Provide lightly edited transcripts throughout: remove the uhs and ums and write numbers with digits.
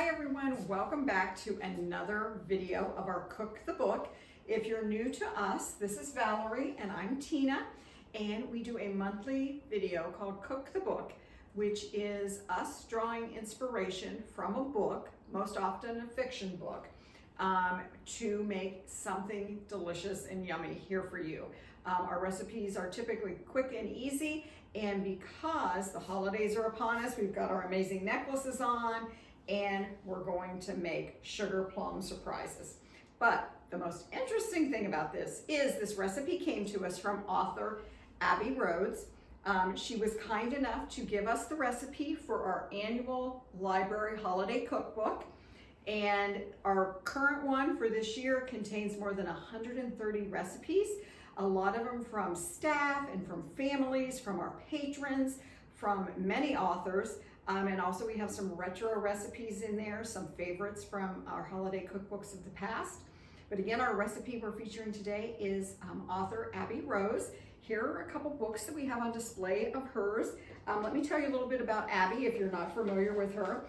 Hi everyone, welcome back to another video of our Cook the Book. If you're new to us, this is Valerie and I'm Tina, and we do a monthly video called Cook the Book, which is us drawing inspiration from a book, most often a fiction book, to make something delicious and yummy here for you. Our recipes are typically quick and easy, and because the holidays are upon us, we've got our amazing necklaces on, and we're going to make sugar plum surprises. But the most interesting thing about this is this recipe came to us from author Abbie Roads. She was kind enough to give us the recipe for our annual library holiday cookbook. And our current one for this year contains more than 130 recipes, a lot of them from staff and from families, from our patrons, from many authors. And also we have some retro recipes in there, some favorites from our holiday cookbooks of the past. But again, our recipe we're featuring today is author Abbie Roads. Here are a couple books that we have on display of hers. Let me tell you a little bit about Abbie if you're not familiar with her.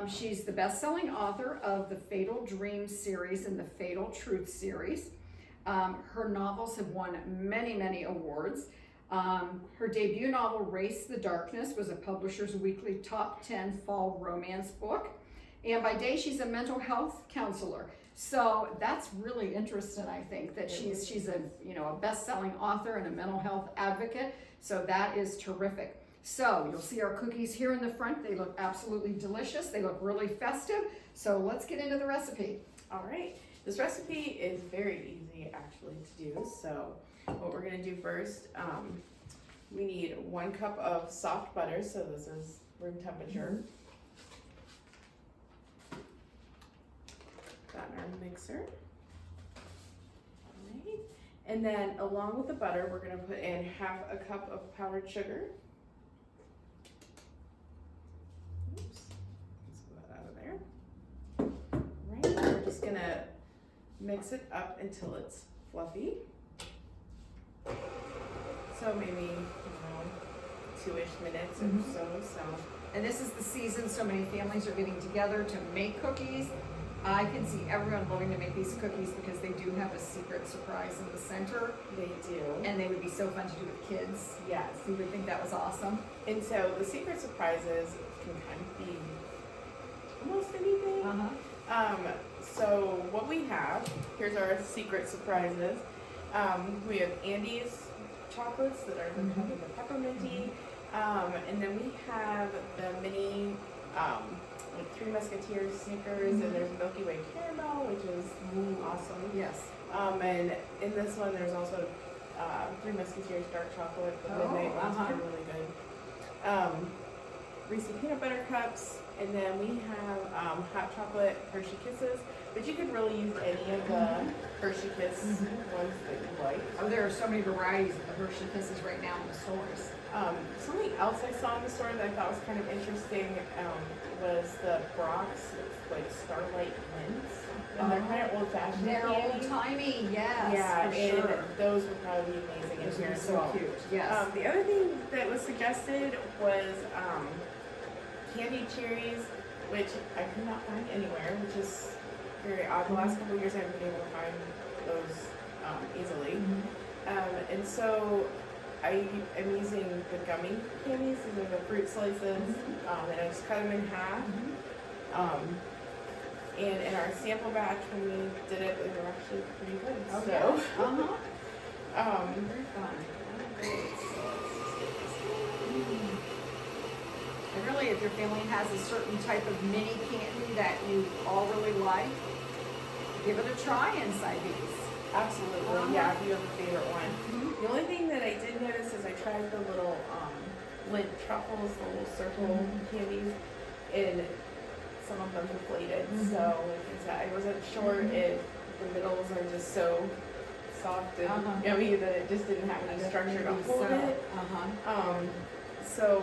She's the best-selling author of the Fatal Dreams series and the Fatal Truth series. Her novels have won many, many awards. Her debut novel, Race the Darkness, was a Publisher's Weekly Top 10 Fall Romance book. And by day, she's a mental health counselor. So that's really interesting, I think, that she's a best-selling author and a mental health advocate. So that is terrific. So you'll see our cookies here in the front. They look absolutely delicious. They look really festive. So let's get into the recipe. All right. This recipe is very easy actually to do. So what we're going to do first, we need 1 cup of soft butter. So this is room temperature. Got our mixer. All right. And then along with the butter, we're going to put in 1/2 cup of powdered sugar. Oops. Let's get that out of there. Right. We're just going to mix it up until it's fluffy. So maybe, 2-ish minutes or so. And this is the season, so many families are getting together to make cookies. I can see everyone wanting to make these cookies because they do have a secret surprise in the center. They do. And they would be so fun to do with kids. Yes. You would think that was awesome. And so the secret surprises can kind of be almost anything. So what we have, here's our secret surprises. We have Andy's chocolates that are kind of the pepperminty. And then we have the mini like 3 Musketeers Snickers, and there's Milky Way caramel, which is awesome. Yes. And in this one, there's also 3 Musketeers dark chocolate. The midnight one's really good. Reese's peanut butter cups, and then we have hot chocolate Hershey Kisses. But you could really use any of the Hershey Kiss ones that you like. Oh, there are so many varieties of Hershey Kisses right now in the stores. Something else I saw in the store that I thought was kind of interesting was the Brock's like Starlight Mints. And they're kind of old-fashioned. They're old-timey, yes. Yeah, for and sure. those would probably be amazing in here as so well. cute, yes. The other thing that was suggested was candied cherries, which I could not find anywhere, which is very odd. The last couple of years I haven't been able to find those easily. And so I am using the gummy candies. These are the fruit slices, and I just cut them in half. And in our sample batch, when we did it, they were actually pretty good. Okay. So, very fun. And really, if your family has a certain type of mini candy that you all really like, give it a try inside these. Absolutely, yeah, if you have a favorite one. The only thing that I did notice is I tried the little lint truffles, the little circle candies, and some of them deflated. So I wasn't sure if the middles are just so soft and yummy that it just didn't have any structure to hold it. So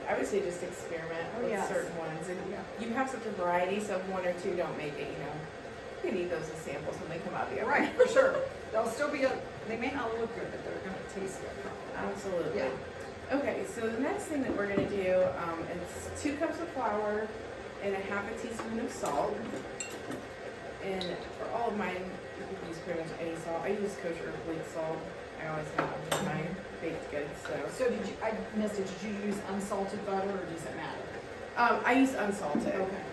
I would say just experiment with certain ones, and you have such a variety, so if 1 or 2 don't make it, you can eat those as samples when they come out the oven. Right, for sure. They'll still be, they may not look good, but they're going to taste good. Absolutely. Yeah. Okay, so the next thing that we're going to do is 2 cups of flour, and a half a teaspoon of salt. And for all of mine, you can use pretty much any salt. I use kosher flake salt. I always have in my baked goods. So I missed it, did you use unsalted butter or does it matter? I use unsalted. Okay.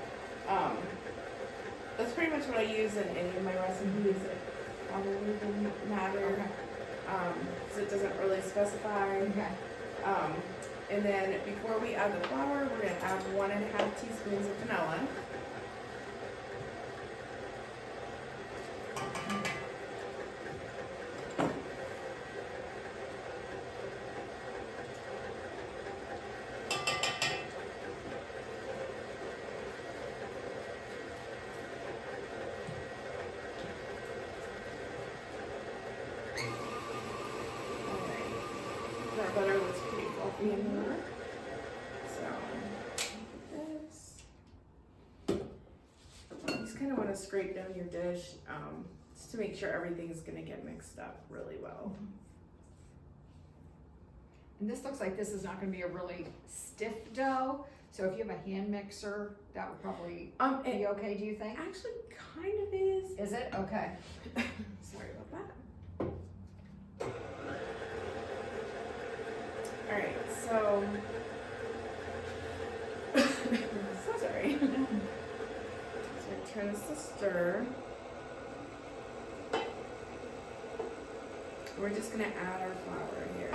That's pretty much what I use in any of my recipes. It probably doesn't matter. Okay. So it doesn't really specify. Okay. And then before we add the flour, we're going to add 1.5 teaspoons of vanilla. Our butter looks pretty fluffy in there. So, this. You just kind of want to scrape down your dish just to make sure everything is going to get mixed up really well. And this looks like this is not going to be a really stiff dough. So if you have a hand mixer, that would probably be okay, do you think? Actually, kind of is. Is it? Okay. Sorry about that. Alright, so so sorry. So I turn this to stir. We're just gonna add our flour here.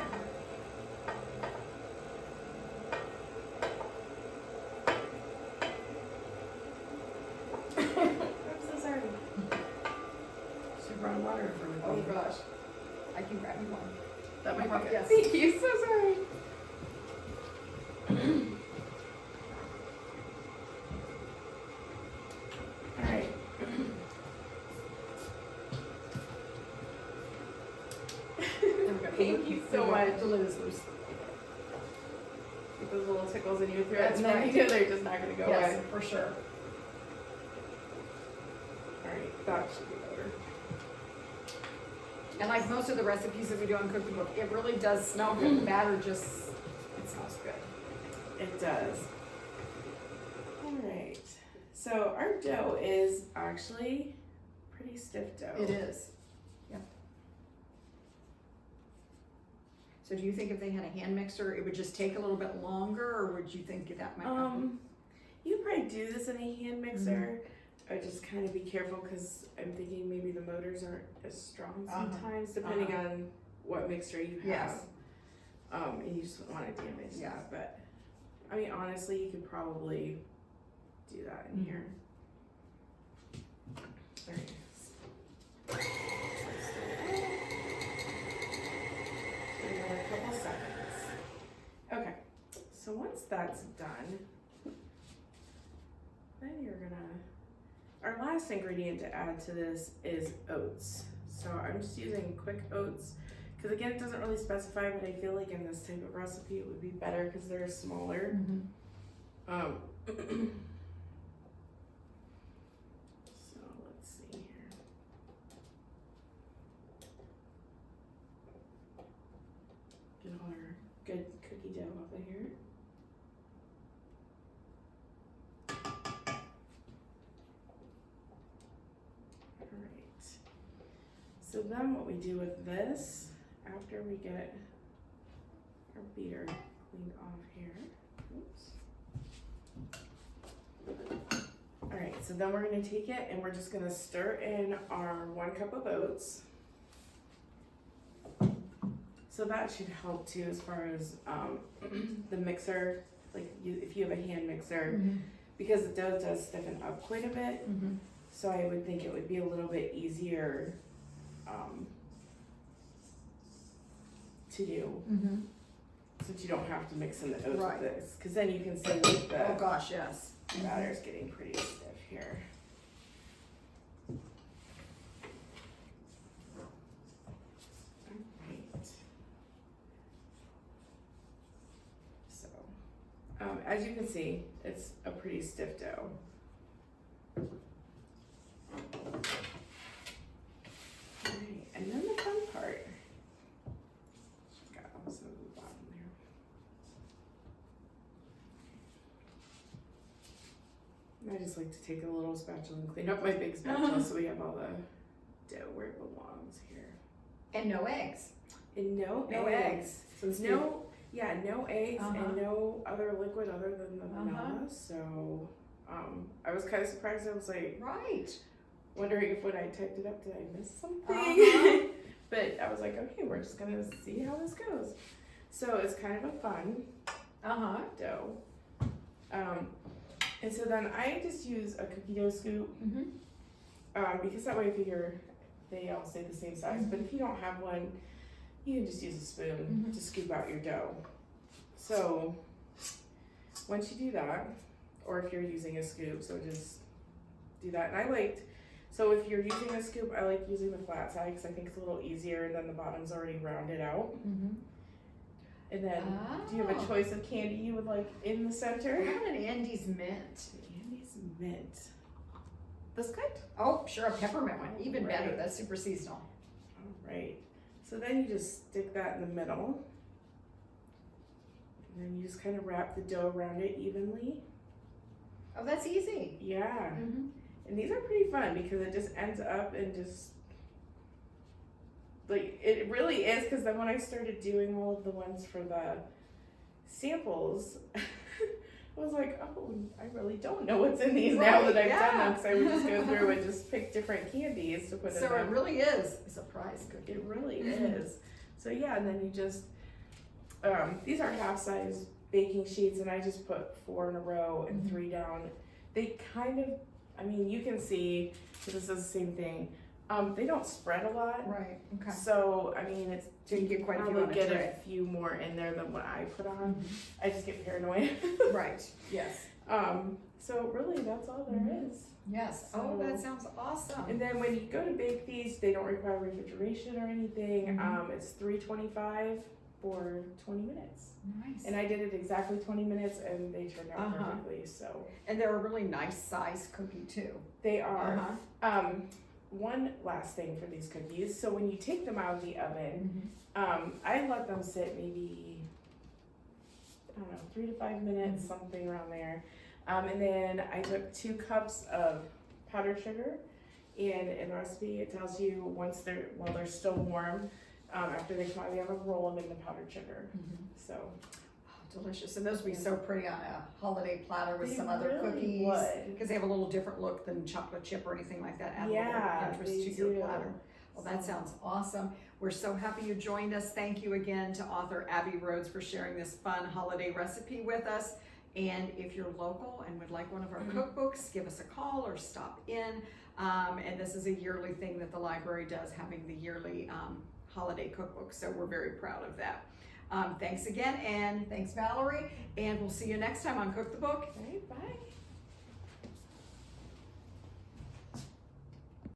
I'm so sorry. Should run water for me. Oh gosh. I can grab you one. That might be good. Yes. Thank you, so sorry. Alright. Thank you so much. The lid is loose. Get those little tickles in your throat, That's and then right. they're just not going to go away. Yes, for sure. Alright, that should be better. And like most of the recipes that we do on Cook the Book, it really does smell good. The batter just, it smells good. It does. Alright. So our dough is actually pretty stiff dough. It is. Yeah. So do you think if they had a hand mixer, it would just take a little bit longer, or would you think that might happen? You could probably do this in a hand mixer. I would just kind of be careful because I'm thinking maybe the motors aren't as strong sometimes, depending on what mixer you have. Yes. And you just don't want to damage that. But I mean, honestly, you could probably do that in here. All right. Another couple seconds. Okay. So once that's done, then you're gonna. Our last ingredient to add to this is oats. So I'm just using quick oats because again, it doesn't really specify, but I feel like in this type of recipe it would be better because they're smaller. So let's see here. Get all our good cookie dough off of here. So then what we do with this, after we get our beater cleaned off here, oops. All right, so then we're gonna take it and we're just gonna stir in our 1 cup of oats. So that should help too as far as the mixer, like if you have a hand mixer, because the dough does stiffen up quite a bit. So I would think it would be a little bit easier to do, since you don't have to mix in the oats with this, because then you can see that the oh gosh, yes. batter's getting pretty stiff here. Alright. So, as you can see, it's a pretty stiff dough. Alright, and then the fun part. Got also the bottom there. I just like to take a little spatula and clean up my big spatula so we have all the dough where it belongs here. And no eggs. And no eggs. Since no eggs and no other liquid other than the vanilla. So I was kind of surprised. I was like, wondering if when I typed it up, did I miss something? But I was like, okay, we're just gonna see how this goes. So it's kind of a fun dough. And so then I just use a cookie dough scoop because that way I figure they all stay the same size. But if you don't have one, you can just use a spoon to scoop out your dough. So once you do that, or if you're using a scoop, so just do that. And so if you're using a scoop, I like using the flat side because I think it's a little easier and then the bottom's already rounded out. And then, do you have a choice of candy you would like in the center? I want an Andes mint. Andes mint. This good? Oh, sure, a peppermint one. Even better. That's super seasonal. All right. So then you just stick that in the middle. And then you just kind of wrap the dough around it evenly. Oh, that's easy. Yeah. And these are pretty fun because it just ends up and just, like, it really is, because then when I started doing all of the ones for the samples, I was like, oh, I really don't know what's in these now that I've done them, because I would just go through and just pick different candies to put in them. So it really is a surprise cookie. It really is. So yeah, and then you just, these are half-size baking sheets, and I just put 4 in a row and 3 down. They kind of, I mean, you can see, this is the same thing. They don't spread a lot. Right, okay. So, I mean, it's, So you get quite a few probably on a get tray. a few more in there than what I put on. I just get paranoid. Right, yes. So really, that's all there is. Yes. So, Oh, that sounds awesome. and then when you go to bake these, they don't require refrigeration or anything. It's $3.25 for 20 minutes. Nice. And I did it exactly 20 minutes, and they turned out perfectly. So. And they're a really nice size cookie too. They are. One last thing for these cookies. So when you take them out of the oven, I let them sit maybe, I don't know, 3 to 5 minutes, something around there. And then I took 2 cups of powdered sugar, and in the recipe it tells you while they're still warm, after they come out of the oven, roll them in the powdered sugar. So. Delicious, and those would be so pretty on a holiday platter with some other really cookies, because they have a little different look than chocolate chip or anything like that. Add a little interest to your platter. Well, that sounds awesome. We're so happy you joined us. Thank you again to author Abbie Roads for sharing this fun holiday recipe with us. And if you're local and would like one of our cookbooks, give us a call or stop in. And this is a yearly thing that the library does, having the yearly holiday cookbook. So we're very proud of that. Thanks again, and thanks Valerie, and we'll see you next time on Cook the Book. Bye.